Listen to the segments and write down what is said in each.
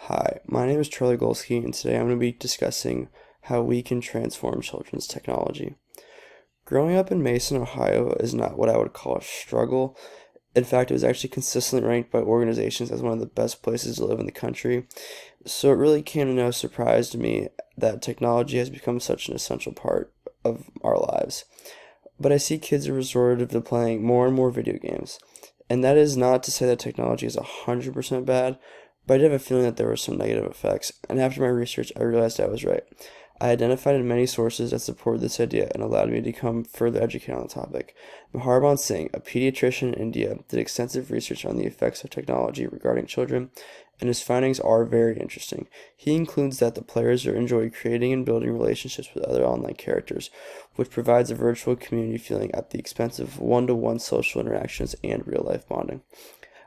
Hi, my name is Charlie Golsky, and today I'm going to be discussing how we can transform children's technology. Growing up in Mason, Ohio is not what I would call a struggle. In fact, it was actually consistently ranked by organizations as one of the best places to live in the country. So it really came to no surprise to me that technology has become such an essential part of our lives. But I see kids are resorted to playing more and more video games. And that is not to say that technology is 100% bad, but I did have a feeling that there were some negative effects. And after my research, I realized I was right. I identified many sources that supported this idea and allowed me to become further educated on the topic. Maharbhan Singh, a pediatrician in India, did extensive research on the effects of technology regarding children, and his findings are very interesting. He includes that the players are enjoy creating and building relationships with other online characters, which provides a virtual community feeling at the expense of one-to-one social interactions and real-life bonding.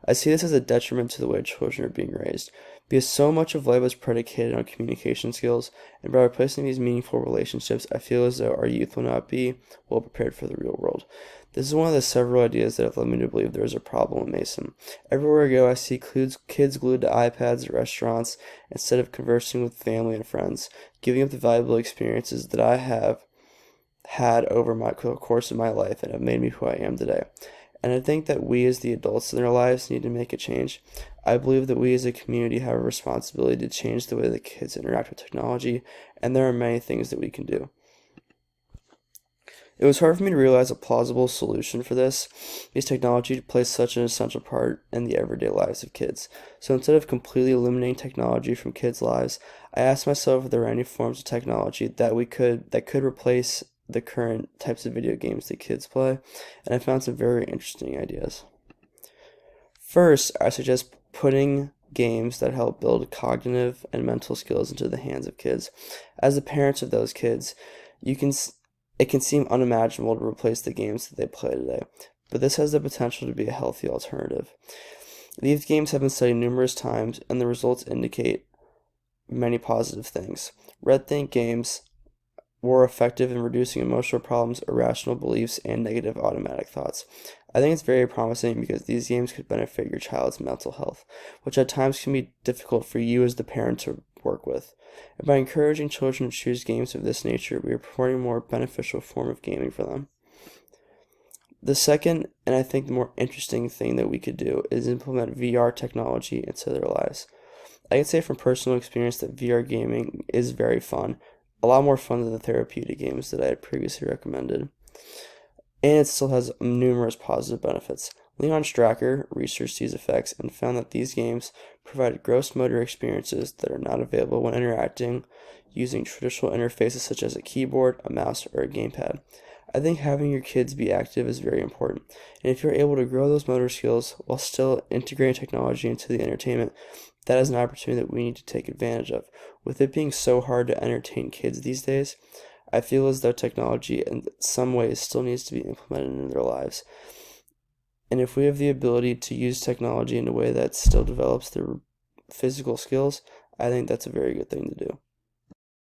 I see this as a detriment to the way children are being raised, because so much of life is predicated on communication skills, and by replacing these meaningful relationships, I feel as though our youth will not be well prepared for the real world. This is one of the several ideas that have led me to believe there is a problem in Mason. Everywhere I go, I see kids glued to iPads at restaurants instead of conversing with family and friends, giving up the valuable experiences that I have had over my course of my life and have made me who I am today. And I think that we as the adults in our lives need to make a change. I believe that we as a community have a responsibility to change the way that kids interact with technology, and there are many things that we can do. It was hard for me to realize a plausible solution for this, because technology plays such an essential part in the everyday lives of kids. So instead of completely eliminating technology from kids' lives, I asked myself if there were any forms of technology that could replace the current types of video games that kids play, and I found some very interesting ideas. First, I suggest putting games that help build cognitive and mental skills into the hands of kids. As the parents of those kids, you can it can seem unimaginable to replace the games that they play today, but this has the potential to be a healthy alternative. These games have been studied numerous times, and the results indicate many positive things. Red Think games were effective in reducing emotional problems, irrational beliefs, and negative automatic thoughts. I think it's very promising because these games could benefit your child's mental health, which at times can be difficult for you as the parent to work with. And by encouraging children to choose games of this nature, we are promoting a more beneficial form of gaming for them. The second, and I think the more interesting thing that we could do, is implement VR technology into their lives. I can say from personal experience that VR gaming is very fun, a lot more fun than the therapeutic games that I had previously recommended. And it still has numerous positive benefits. Leon Stracker researched these effects and found that these games provide gross motor experiences that are not available when interacting using traditional interfaces such as a keyboard, a mouse, or a gamepad. I think having your kids be active is very important, and if you're able to grow those motor skills while still integrating technology into the entertainment, that is an opportunity that we need to take advantage of. With it being so hard to entertain kids these days, I feel as though technology in some ways still needs to be implemented into their lives. And if we have the ability to use technology in a way that still develops their physical skills, I think that's a very good thing to do.